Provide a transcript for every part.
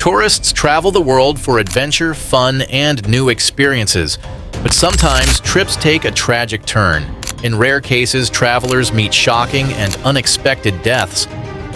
Tourists travel the world for adventure, fun, and new experiences. But sometimes trips take a tragic turn. In rare cases, travelers meet shocking and unexpected deaths.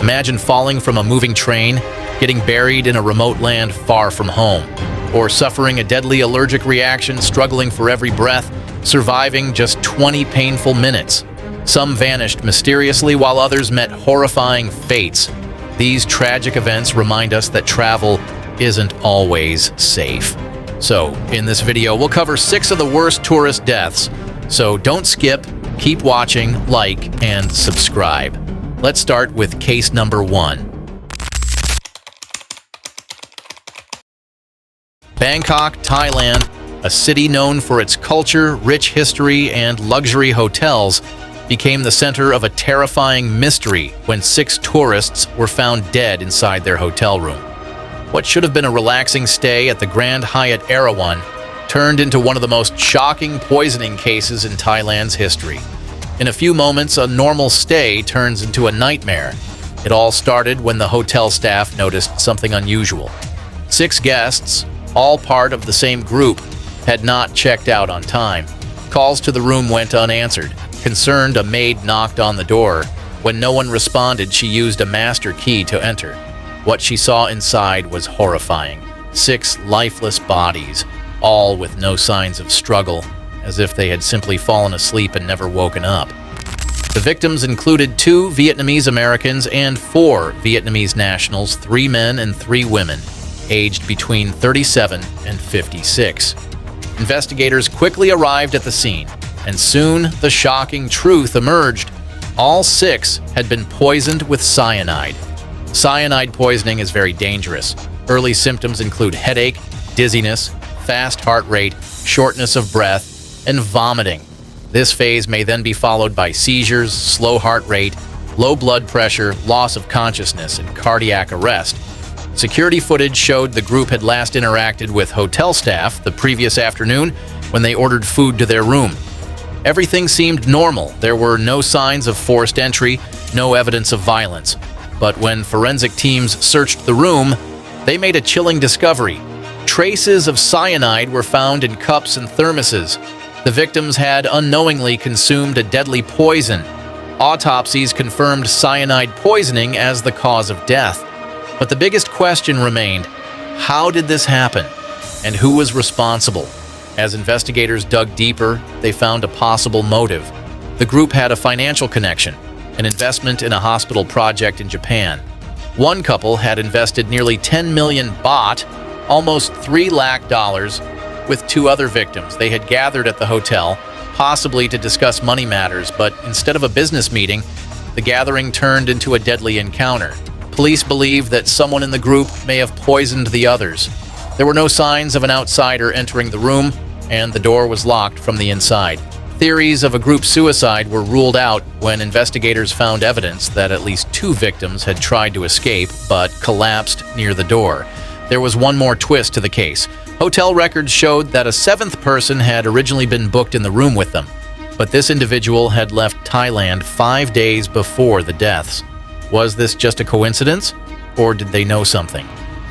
Imagine falling from a moving train, getting buried in a remote land far from home, or suffering a deadly allergic reaction, struggling for every breath, surviving just 20 painful minutes. Some vanished mysteriously while others met horrifying fates. These tragic events remind us that travel isn't always safe. So, in this video, we'll cover 6 of the worst tourist deaths. So don't skip, keep watching, like, and subscribe. Let's start with case number 1. Bangkok, Thailand, a city known for its culture, rich history, and luxury hotels, became the center of a terrifying mystery when 6 tourists were found dead inside their hotel room. What should have been a relaxing stay at the Grand Hyatt Erawan turned into one of the most shocking poisoning cases in Thailand's history. In a few moments, a normal stay turns into a nightmare. It all started when the hotel staff noticed something unusual. 6 guests, all part of the same group, had not checked out on time. Calls to the room went unanswered. Concerned, a maid knocked on the door. When no one responded, she used a master key to enter. What she saw inside was horrifying. 6 lifeless bodies, all with no signs of struggle, as if they had simply fallen asleep and never woken up. The victims included 2 Vietnamese Americans and 4 Vietnamese nationals, 3 men and 3 women, aged between 37 and 56. Investigators quickly arrived at the scene, and soon the shocking truth emerged. All 6 had been poisoned with cyanide. Cyanide poisoning is very dangerous. Early symptoms include headache, dizziness, fast heart rate, shortness of breath, and vomiting. This phase may then be followed by seizures, slow heart rate, low blood pressure, loss of consciousness, and cardiac arrest. Security footage showed the group had last interacted with hotel staff the previous afternoon when they ordered food to their room. Everything seemed normal. There were no signs of forced entry, no evidence of violence. But when forensic teams searched the room, they made a chilling discovery. Traces of cyanide were found in cups and thermoses. The victims had unknowingly consumed a deadly poison. Autopsies confirmed cyanide poisoning as the cause of death. But the biggest question remained: how did this happen? And who was responsible? As investigators dug deeper, they found a possible motive. The group had a financial connection, an investment in a hospital project in Japan. One couple had invested nearly 10 million baht, almost $3 lakh, with 2 other victims. They had gathered at the hotel, possibly to discuss money matters, but instead of a business meeting, the gathering turned into a deadly encounter. Police believe that someone in the group may have poisoned the others. There were no signs of an outsider entering the room, and the door was locked from the inside. Theories of a group suicide were ruled out when investigators found evidence that at least 2 victims had tried to escape but collapsed near the door. There was one more twist to the case. Hotel records showed that a 7th person had originally been booked in the room with them, but this individual had left Thailand 5 days before the deaths. Was this just a coincidence, or did they know something?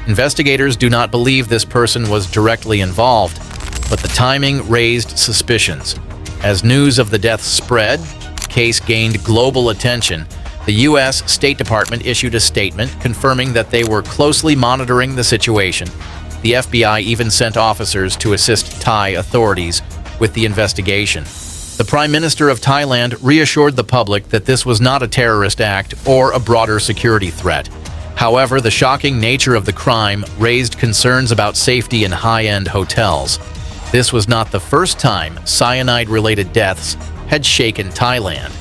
Investigators do not believe this person was directly involved, but the timing raised suspicions. As news of the deaths spread, the case gained global attention. The U.S. State Department issued a statement confirming that they were closely monitoring the situation. The FBI even sent officers to assist Thai authorities with the investigation. The Prime Minister of Thailand reassured the public that this was not a terrorist act or a broader security threat. However, the shocking nature of the crime raised concerns about safety in high-end hotels. This was not the first time cyanide-related deaths had shaken Thailand.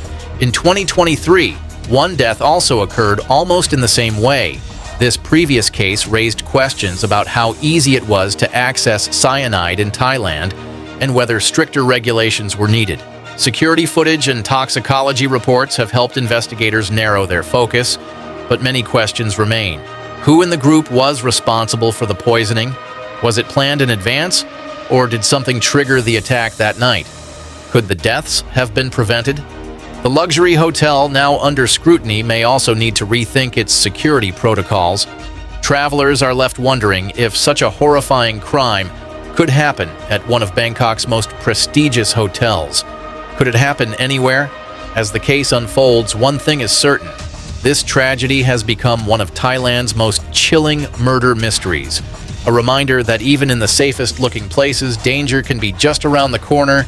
In 2023, one death also occurred almost in the same way. This previous case raised questions about how easy it was to access cyanide in Thailand and whether stricter regulations were needed. Security footage and toxicology reports have helped investigators narrow their focus, but many questions remain. Who in the group was responsible for the poisoning? Was it planned in advance, or did something trigger the attack that night? Could the deaths have been prevented? The luxury hotel, now under scrutiny, may also need to rethink its security protocols. Travelers are left wondering if such a horrifying crime could happen at one of Bangkok's most prestigious hotels. Could it happen anywhere? As the case unfolds, one thing is certain. This tragedy has become one of Thailand's most chilling murder mysteries. A reminder that even in the safest-looking places, danger can be just around the corner.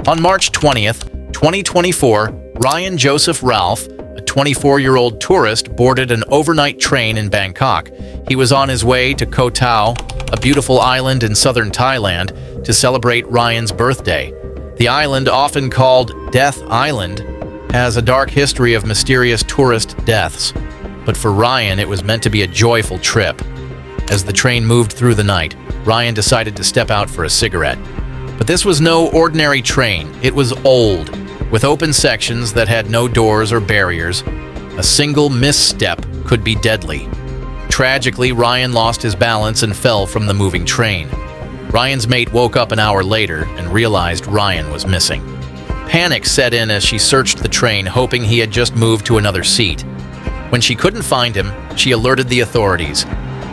On March 20th, 2024, Ryan Joseph Ralph, a 24-year-old tourist, boarded an overnight train in Bangkok. He was on his way to Koh Tao, a beautiful island in southern Thailand, to celebrate Ryan's birthday. The island, often called Death Island, has a dark history of mysterious tourist deaths. But for Ryan, it was meant to be a joyful trip. As the train moved through the night, Ryan decided to step out for a cigarette. But this was no ordinary train. It was old, with open sections that had no doors or barriers. A single misstep could be deadly. Tragically, Ryan lost his balance and fell from the moving train. Ryan's mate woke up an hour later and realized Ryan was missing. Panic set in as she searched the train, hoping he had just moved to another seat. When she couldn't find him, she alerted the authorities.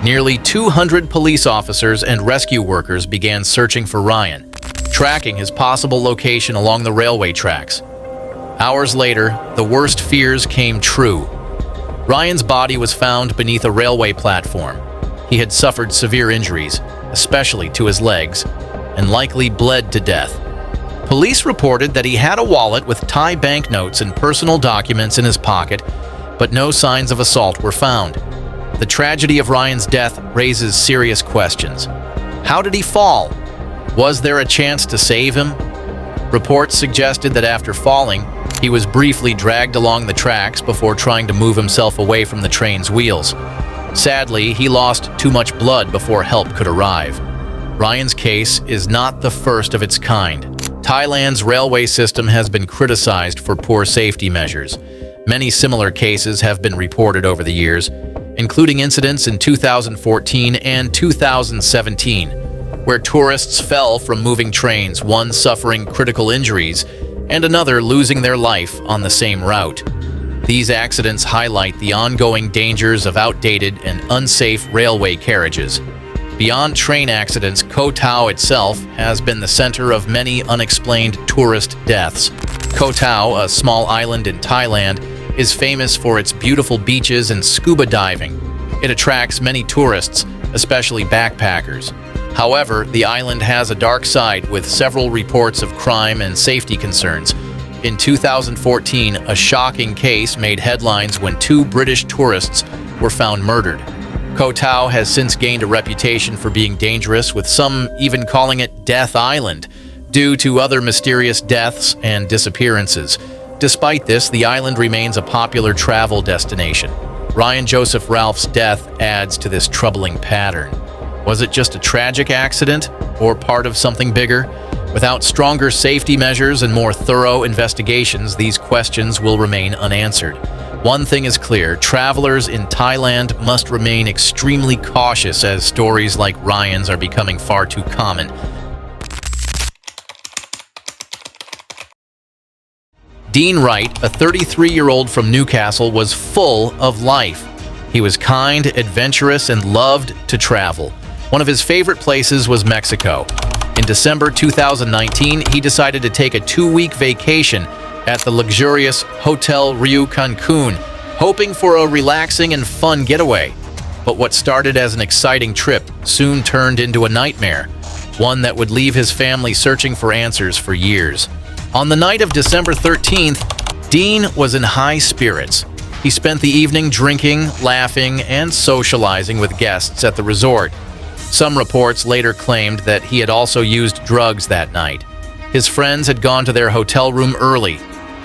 Nearly 200 police officers and rescue workers began searching for Ryan, tracking his possible location along the railway tracks. Hours later, the worst fears came true. Ryan's body was found beneath a railway platform. He had suffered severe injuries, especially to his legs, and likely bled to death. Police reported that he had a wallet with Thai banknotes and personal documents in his pocket, but no signs of assault were found. The tragedy of Ryan's death raises serious questions. How did he fall? Was there a chance to save him? Reports suggested that after falling, he was briefly dragged along the tracks before trying to move himself away from the train's wheels. Sadly, he lost too much blood before help could arrive. Ryan's case is not the first of its kind. Thailand's railway system has been criticized for poor safety measures. Many similar cases have been reported over the years, including incidents in 2014 and 2017, where tourists fell from moving trains, one suffering critical injuries and another losing their life on the same route. These accidents highlight the ongoing dangers of outdated and unsafe railway carriages. Beyond train accidents, Koh Tao itself has been the center of many unexplained tourist deaths. Koh Tao, a small island in Thailand, is famous for its beautiful beaches and scuba diving. It attracts many tourists, especially backpackers. However, the island has a dark side with several reports of crime and safety concerns. In 2014, a shocking case made headlines when 2 British tourists were found murdered. Koh Tao has since gained a reputation for being dangerous, with some even calling it Death Island, due to other mysterious deaths and disappearances. Despite this, the island remains a popular travel destination. Ryan Joseph Ralph's death adds to this troubling pattern. Was it just a tragic accident, or part of something bigger? Without stronger safety measures and more thorough investigations, these questions will remain unanswered. One thing is clear: travelers in Thailand must remain extremely cautious as stories like Ryan's are becoming far too common. Dean Wright, a 33-year-old from Newcastle, was full of life. He was kind, adventurous, and loved to travel. One of his favorite places was Mexico. In December 2019, he decided to take a 2-week vacation at the luxurious Hotel Rio Cancun, hoping for a relaxing and fun getaway. But what started as an exciting trip soon turned into a nightmare, one that would leave his family searching for answers for years. On the night of December 13th, Dean was in high spirits. He spent the evening drinking, laughing, and socializing with guests at the resort. Some reports later claimed that he had also used drugs that night. His friends had gone to their hotel room early,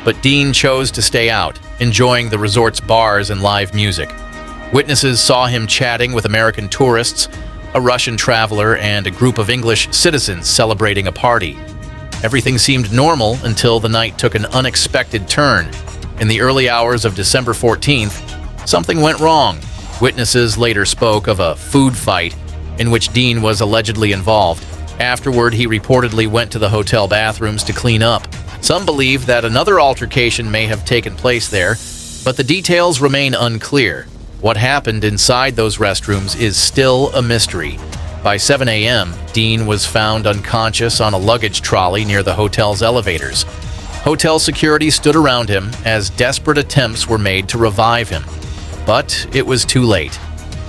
but Dean chose to stay out, enjoying the resort's bars and live music. Witnesses saw him chatting with American tourists, a Russian traveler, and a group of English citizens celebrating a party. Everything seemed normal until the night took an unexpected turn. In the early hours of December 14th, something went wrong. Witnesses later spoke of a food fight in which Dean was allegedly involved. Afterward, he reportedly went to the hotel bathrooms to clean up. Some believe that another altercation may have taken place there, but the details remain unclear. What happened inside those restrooms is still a mystery. By 7 a.m., Dean was found unconscious on a luggage trolley near the hotel's elevators. Hotel security stood around him as desperate attempts were made to revive him. But it was too late.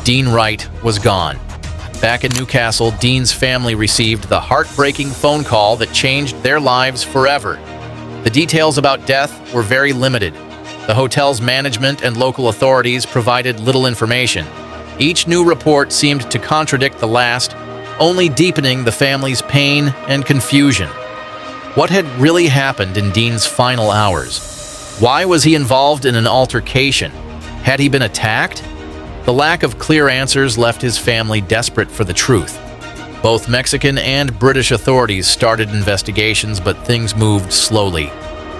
Dean Wright was gone. Back in Newcastle, Dean's family received the heartbreaking phone call that changed their lives forever. The details about death were very limited. The hotel's management and local authorities provided little information. Each new report seemed to contradict the last, only deepening the family's pain and confusion. What had really happened in Dean's final hours? Why was he involved in an altercation? Had he been attacked? The lack of clear answers left his family desperate for the truth. Both Mexican and British authorities started investigations, but things moved slowly.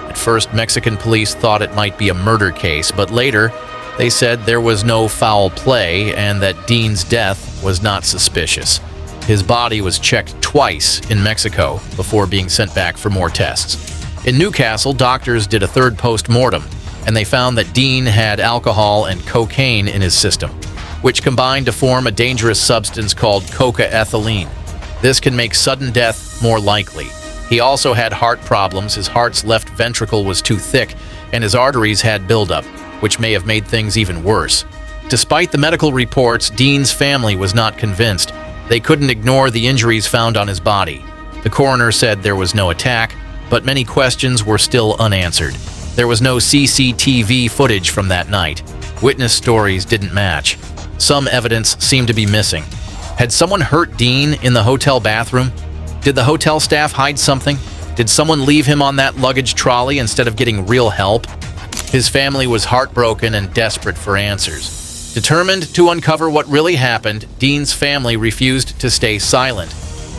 At first, Mexican police thought it might be a murder case, but later, they said there was no foul play and that Dean's death was not suspicious. His body was checked twice in Mexico before being sent back for more tests. In Newcastle, doctors did a third post-mortem, and they found that Dean had alcohol and cocaine in his system, which combined to form a dangerous substance called coca-ethylene. This can make sudden death more likely. He also had heart problems. His heart's left ventricle was too thick, and his arteries had buildup, which may have made things even worse. Despite the medical reports, Dean's family was not convinced. They couldn't ignore the injuries found on his body. The coroner said there was no attack, but many questions were still unanswered. There was no CCTV footage from that night. Witness stories didn't match. Some evidence seemed to be missing. Had someone hurt Dean in the hotel bathroom? Did the hotel staff hide something? Did someone leave him on that luggage trolley instead of getting real help? His family was heartbroken and desperate for answers. Determined to uncover what really happened, Dean's family refused to stay silent.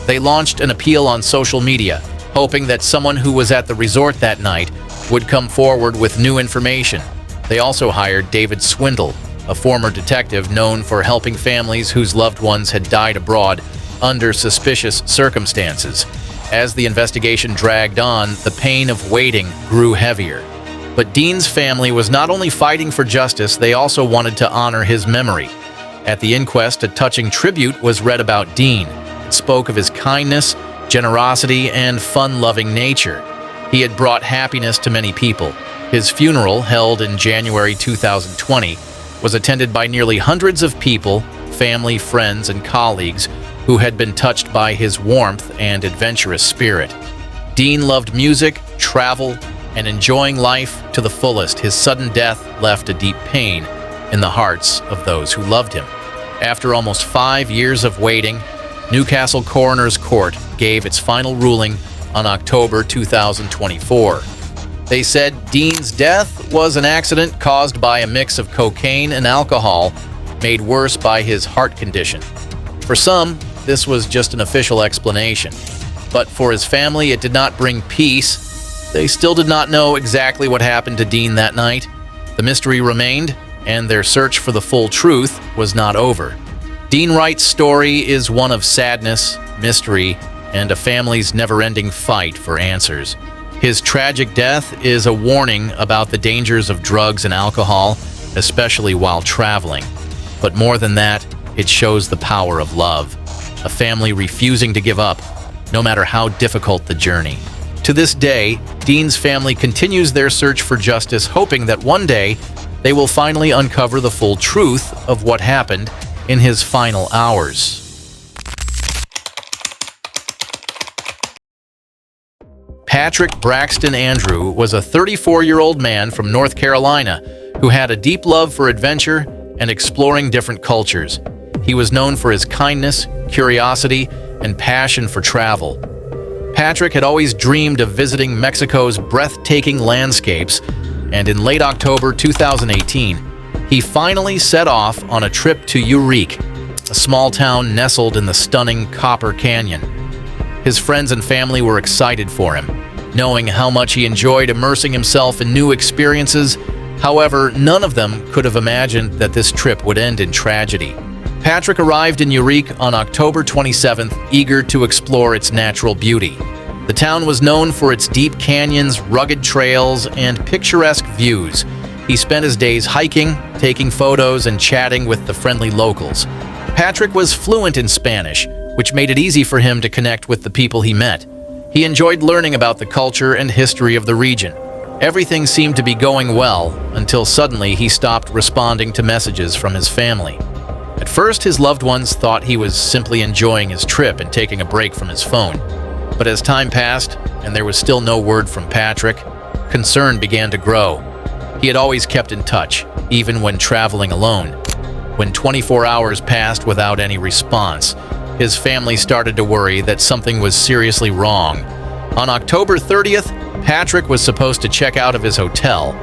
They launched an appeal on social media, hoping that someone who was at the resort that night would come forward with new information. They also hired David Swindle, a former detective known for helping families whose loved ones had died abroad under suspicious circumstances. As the investigation dragged on, the pain of waiting grew heavier. But Dean's family was not only fighting for justice, they also wanted to honor his memory. At the inquest, a touching tribute was read about Dean. It spoke of his kindness, generosity, and fun-loving nature. He had brought happiness to many people. His funeral, held in January 2020, was attended by nearly hundreds of people, family, friends, and colleagues who had been touched by his warmth and adventurous spirit. Dean loved music, travel, and enjoying life to the fullest. His sudden death left a deep pain in the hearts of those who loved him. After almost 5 years of waiting, Newcastle Coroner's Court gave its final ruling on October 2024. They said Dean's death was an accident caused by a mix of cocaine and alcohol, made worse by his heart condition. For some, this was just an official explanation. But for his family, it did not bring peace. They still did not know exactly what happened to Dean that night. The mystery remained, and their search for the full truth was not over. Dean Wright's story is one of sadness, mystery, and a family's never-ending fight for answers. His tragic death is a warning about the dangers of drugs and alcohol, especially while traveling. But more than that, it shows the power of love, a family refusing to give up, no matter how difficult the journey. To this day, Dean's family continues their search for justice, hoping that one day they will finally uncover the full truth of what happened in his final hours. Patrick Braxton Andrew was a 34-year-old man from North Carolina who had a deep love for adventure and exploring different cultures. He was known for his kindness, curiosity, and passion for travel. Patrick had always dreamed of visiting Mexico's breathtaking landscapes, and in late October 2018, he finally set off on a trip to Eureka, a small town nestled in the stunning Copper Canyon. His friends and family were excited for him, knowing how much he enjoyed immersing himself in new experiences. However, none of them could have imagined that this trip would end in tragedy. Patrick arrived in Eureka on October 27th, eager to explore its natural beauty. The town was known for its deep canyons, rugged trails, and picturesque views. He spent his days hiking, taking photos, and chatting with the friendly locals. Patrick was fluent in Spanish, which made it easy for him to connect with the people he met. He enjoyed learning about the culture and history of the region. Everything seemed to be going well until suddenly he stopped responding to messages from his family. At first, his loved ones thought he was simply enjoying his trip and taking a break from his phone. But as time passed and there was still no word from Patrick, concern began to grow. He had always kept in touch, even when traveling alone. When 24 hours passed without any response, his family started to worry that something was seriously wrong. On October 30th, Patrick was supposed to check out of his hotel,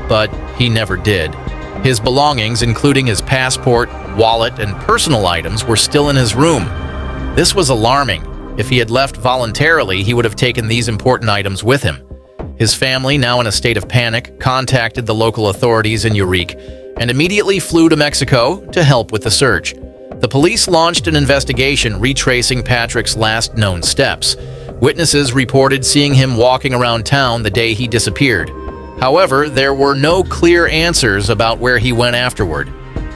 but he never did. His belongings, including his passport, wallet, and personal items, were still in his room. This was alarming. If he had left voluntarily, he would have taken these important items with him. His family, now in a state of panic, contacted the local authorities in Urique and immediately flew to Mexico to help with the search. The police launched an investigation retracing Patrick's last known steps. Witnesses reported seeing him walking around town the day he disappeared. However, there were no clear answers about where he went afterward.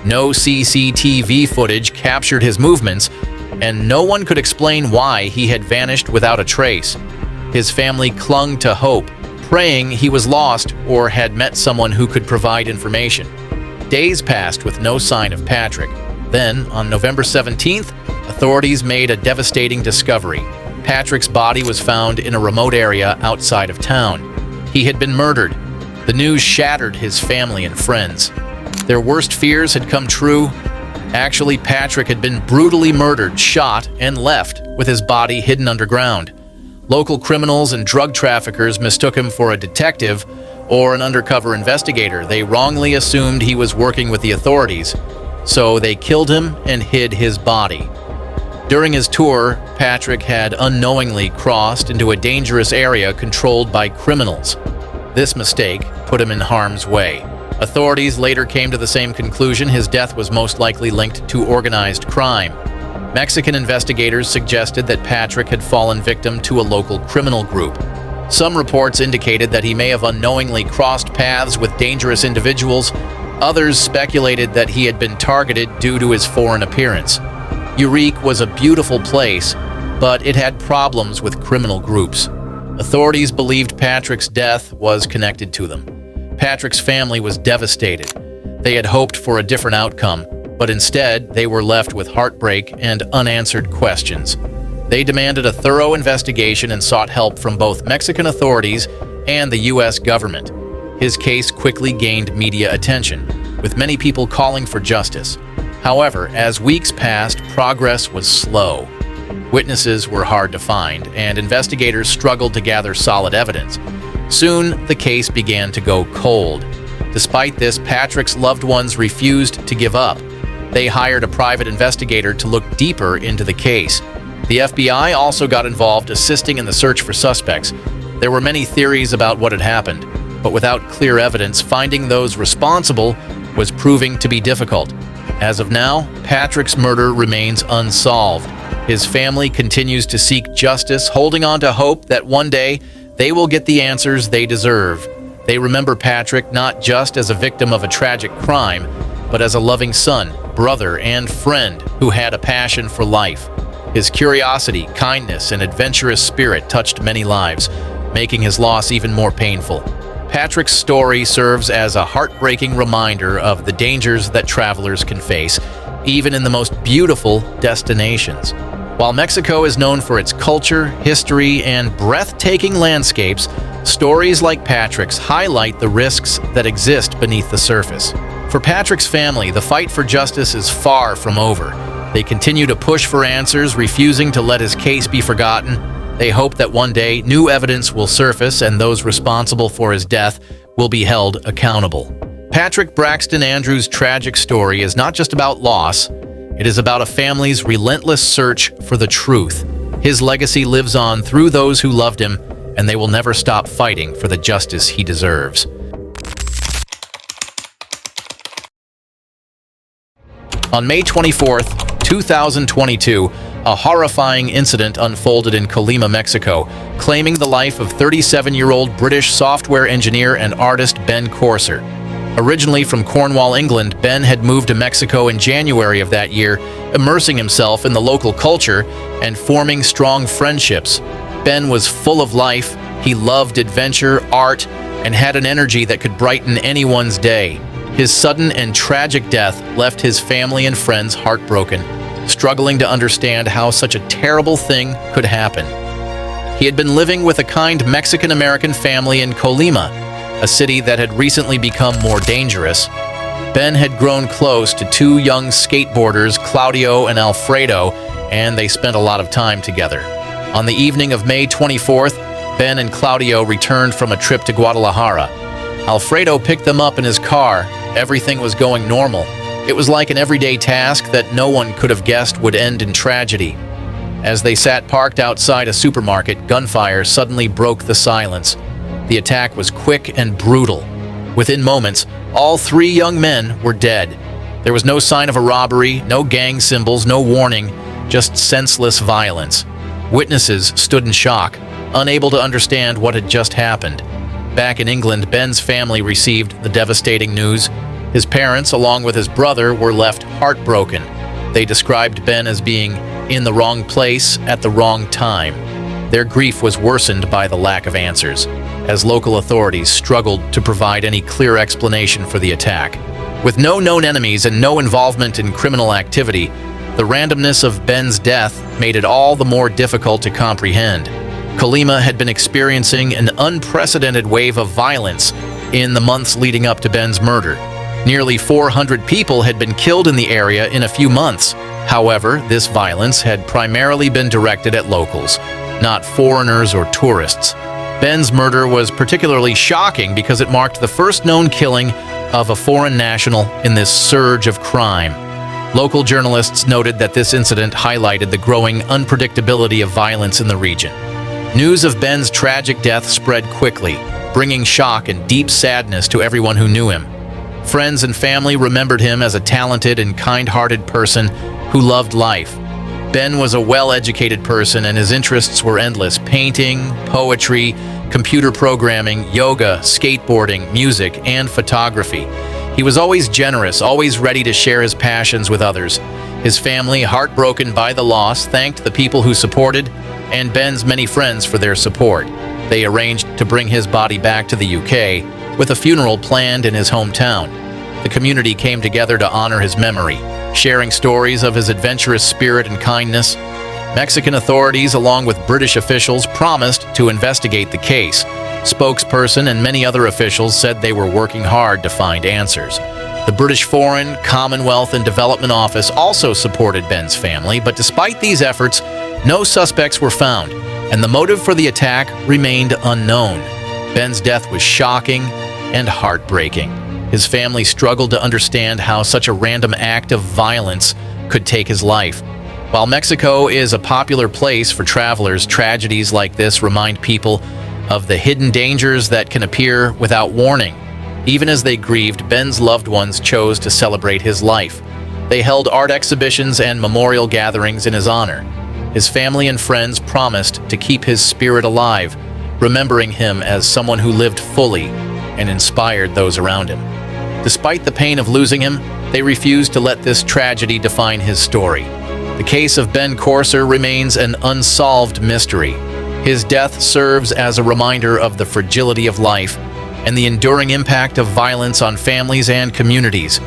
No CCTV footage captured his movements, and no one could explain why he had vanished without a trace. His family clung to hope, praying he was lost or had met someone who could provide information. Days passed with no sign of Patrick. Then, on November 17th, authorities made a devastating discovery. Patrick's body was found in a remote area outside of town. He had been murdered. The news shattered his family and friends. Their worst fears had come true. Actually, Patrick had been brutally murdered, shot, and left, with his body hidden underground. Local criminals and drug traffickers mistook him for a detective or an undercover investigator. They wrongly assumed he was working with the authorities, so they killed him and hid his body. During his tour, Patrick had unknowingly crossed into a dangerous area controlled by criminals. This mistake put him in harm's way. Authorities later came to the same conclusion: his death was most likely linked to organized crime. Mexican investigators suggested that Patrick had fallen victim to a local criminal group. Some reports indicated that he may have unknowingly crossed paths with dangerous individuals. Others speculated that he had been targeted due to his foreign appearance. Urique was a beautiful place, but it had problems with criminal groups. Authorities believed Patrick's death was connected to them. Patrick's family was devastated. They had hoped for a different outcome, but instead they were left with heartbreak and unanswered questions. They demanded a thorough investigation and sought help from both Mexican authorities and the U.S. government. His case quickly gained media attention, with many people calling for justice. However, as weeks passed, progress was slow. Witnesses were hard to find, and investigators struggled to gather solid evidence. Soon, the case began to go cold. Despite this, Patrick's loved ones refused to give up. They hired a private investigator to look deeper into the case. The FBI also got involved, assisting in the search for suspects. There were many theories about what had happened, but without clear evidence, finding those responsible was proving to be difficult. As of now, Patrick's murder remains unsolved. His family continues to seek justice, holding on to hope that one day they will get the answers they deserve. They remember Patrick not just as a victim of a tragic crime, but as a loving son, brother, and friend who had a passion for life. His curiosity, kindness, and adventurous spirit touched many lives, making his loss even more painful. Patrick's story serves as a heartbreaking reminder of the dangers that travelers can face, even in the most beautiful destinations. While Mexico is known for its culture, history, and breathtaking landscapes, stories like Patrick's highlight the risks that exist beneath the surface. For Patrick's family, the fight for justice is far from over. They continue to push for answers, refusing to let his case be forgotten. They hope that one day new evidence will surface and those responsible for his death will be held accountable. Patrick Braxton Andrews' tragic story is not just about loss. It is about a family's relentless search for the truth. His legacy lives on through those who loved him, and they will never stop fighting for the justice he deserves. On May 24th, 2022, a horrifying incident unfolded in Colima, Mexico, claiming the life of 37-year-old British software engineer and artist Ben Corser. Originally from Cornwall, England, Ben had moved to Mexico in January of that year, immersing himself in the local culture and forming strong friendships. Ben was full of life, he loved adventure, art, and had an energy that could brighten anyone's day. His sudden and tragic death left his family and friends heartbroken, struggling to understand how such a terrible thing could happen. He had been living with a kind Mexican-American family in Colima, a city that had recently become more dangerous. Ben had grown close to two young skateboarders, Claudio and Alfredo, and they spent a lot of time together. On the evening of May 24th, Ben and Claudio returned from a trip to Guadalajara. Alfredo picked them up in his car. Everything was going normal. It was like an everyday task that no one could have guessed would end in tragedy. As they sat parked outside a supermarket, gunfire suddenly broke the silence. The attack was quick and brutal. Within moments, all three young men were dead. There was no sign of a robbery, no gang symbols, no warning, just senseless violence. Witnesses stood in shock, unable to understand what had just happened. Back in England, Ben's family received the devastating news. His parents, along with his brother, were left heartbroken. They described Ben as being in the wrong place at the wrong time. Their grief was worsened by the lack of answers, as local authorities struggled to provide any clear explanation for the attack. With no known enemies and no involvement in criminal activity, the randomness of Ben's death made it all the more difficult to comprehend. Colima had been experiencing an unprecedented wave of violence in the months leading up to Ben's murder. Nearly 400 people had been killed in the area in a few months. However, this violence had primarily been directed at locals, not foreigners or tourists. Ben's murder was particularly shocking because it marked the first known killing of a foreign national in this surge of crime. Local journalists noted that this incident highlighted the growing unpredictability of violence in the region. News of Ben's tragic death spread quickly, bringing shock and deep sadness to everyone who knew him. Friends and family remembered him as a talented and kind-hearted person who loved life. Ben was a well-educated person and his interests were endless: painting, poetry, computer programming, yoga, skateboarding, music, and photography. He was always generous, always ready to share his passions with others. His family, heartbroken by the loss, thanked the people who supported and Ben's many friends for their support. They arranged to bring his body back to the UK, with a funeral planned in his hometown. The community came together to honor his memory, sharing stories of his adventurous spirit and kindness. Mexican authorities, along with British officials, promised to investigate the case. Spokesperson and many other officials said they were working hard to find answers. The British Foreign, Commonwealth and Development Office also supported Ben's family, but despite these efforts, no suspects were found, and the motive for the attack remained unknown. Ben's death was shocking and heartbreaking. His family struggled to understand how such a random act of violence could take his life. While Mexico is a popular place for travelers, tragedies like this remind people of the hidden dangers that can appear without warning. Even as they grieved, Ben's loved ones chose to celebrate his life. They held art exhibitions and memorial gatherings in his honor. His family and friends promised to keep his spirit alive, remembering him as someone who lived fully and inspired those around him. Despite the pain of losing him, they refused to let this tragedy define his story. The case of Ben Corser remains an unsolved mystery. His death serves as a reminder of the fragility of life and the enduring impact of violence on families and communities.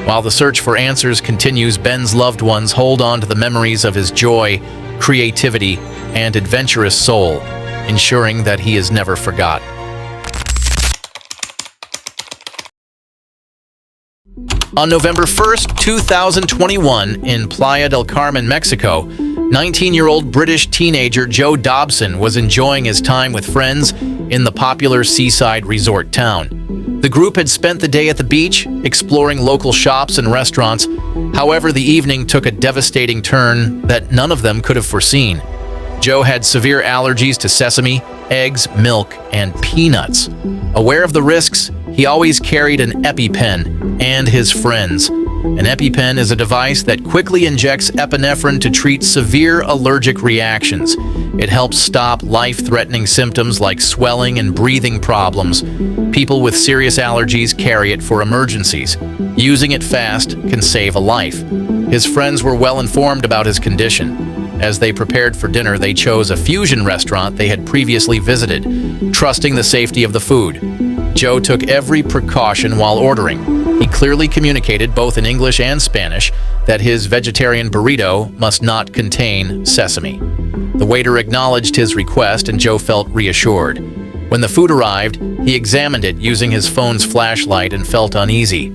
While the search for answers continues, Ben's loved ones hold on to the memories of his joy, creativity, and adventurous soul, ensuring that he is never forgotten. On November 1st, 2021, in Playa del Carmen, Mexico, 19-year-old British teenager Joe Dobson was enjoying his time with friends in the popular seaside resort town. The group had spent the day at the beach, exploring local shops and restaurants. However, the evening took a devastating turn that none of them could have foreseen. Joe had severe allergies to sesame, eggs, milk, and peanuts. Aware of the risks, he always carried an EpiPen and his friends. An EpiPen is a device that quickly injects epinephrine to treat severe allergic reactions. It helps stop life-threatening symptoms like swelling and breathing problems. People with serious allergies carry it for emergencies. Using it fast can save a life. His friends were well informed about his condition. As they prepared for dinner, they chose a fusion restaurant they had previously visited, trusting the safety of the food. Joe took every precaution while ordering. He clearly communicated, both in English and Spanish, that his vegetarian burrito must not contain sesame. The waiter acknowledged his request, and Joe felt reassured. When the food arrived, he examined it using his phone's flashlight and felt uneasy.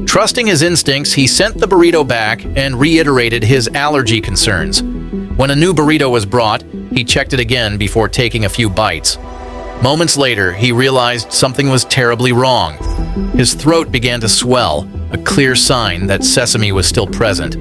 Trusting his instincts, he sent the burrito back and reiterated his allergy concerns. When a new burrito was brought, he checked it again before taking a few bites. Moments later, he realized something was terribly wrong. His throat began to swell, a clear sign that sesame was still present.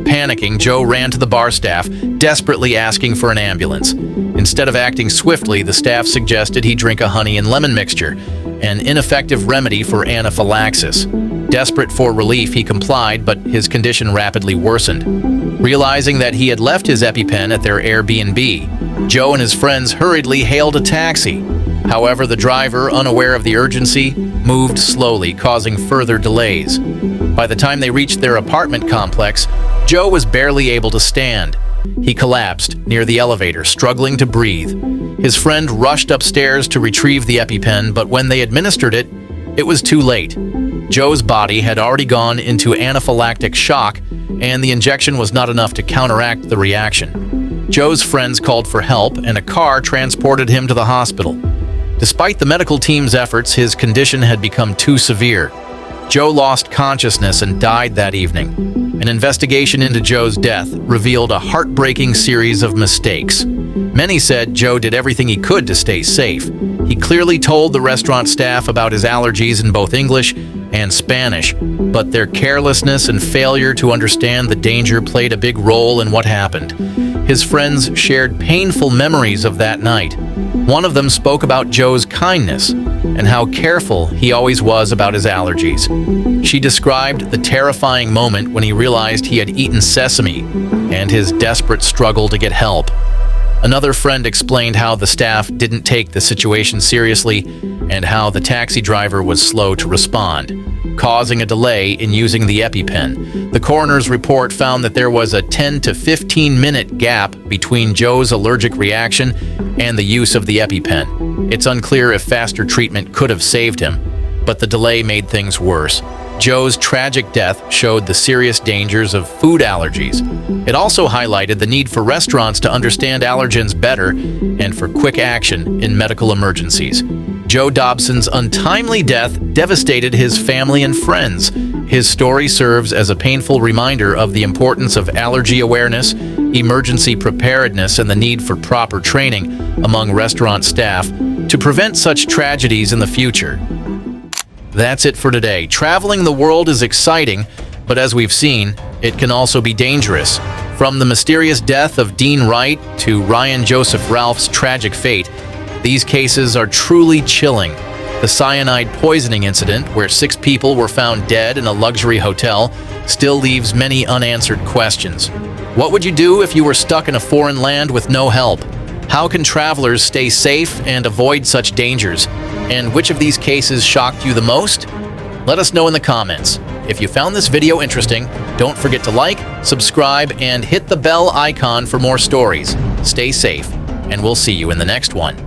Panicking, Joe ran to the bar staff, desperately asking for an ambulance. Instead of acting swiftly, the staff suggested he drink a honey and lemon mixture, an ineffective remedy for anaphylaxis. Desperate for relief, he complied, but his condition rapidly worsened. Realizing that he had left his EpiPen at their Airbnb, Joe and his friends hurriedly hailed a taxi. However, the driver, unaware of the urgency, moved slowly, causing further delays. By the time they reached their apartment complex, Joe was barely able to stand. He collapsed near the elevator, struggling to breathe. His friend rushed upstairs to retrieve the EpiPen, but when they administered it, it was too late. Joe's body had already gone into anaphylactic shock, and the injection was not enough to counteract the reaction. Joe's friends called for help, and a car transported him to the hospital. Despite the medical team's efforts, his condition had become too severe. Joe lost consciousness and died that evening. An investigation into Joe's death revealed a heartbreaking series of mistakes. Many said Joe did everything he could to stay safe. He clearly told the restaurant staff about his allergies in both English and Spanish, but their carelessness and failure to understand the danger played a big role in what happened. His friends shared painful memories of that night. One of them spoke about Joe's kindness and how careful he always was about his allergies. She described the terrifying moment when he realized he had eaten sesame and his desperate struggle to get help. Another friend explained how the staff didn't take the situation seriously and how the taxi driver was slow to respond, causing a delay in using the EpiPen. The coroner's report found that there was a 10 to 15-minute gap between Joe's allergic reaction and the use of the EpiPen. It's unclear if faster treatment could have saved him, but the delay made things worse. Joe's tragic death showed the serious dangers of food allergies. It also highlighted the need for restaurants to understand allergens better and for quick action in medical emergencies. Joe Dobson's untimely death devastated his family and friends. His story serves as a painful reminder of the importance of allergy awareness, emergency preparedness, and the need for proper training among restaurant staff to prevent such tragedies in the future. That's it for today. Traveling the world is exciting, but as we've seen, it can also be dangerous. From the mysterious death of Dean Wright to Ryan Joseph Ralph's tragic fate, these cases are truly chilling. The cyanide poisoning incident, where 6 people were found dead in a luxury hotel, still leaves many unanswered questions. What would you do if you were stuck in a foreign land with no help? How can travelers stay safe and avoid such dangers? And which of these cases shocked you the most? Let us know in the comments. If you found this video interesting, don't forget to like, subscribe, and hit the bell icon for more stories. Stay safe, and we'll see you in the next one.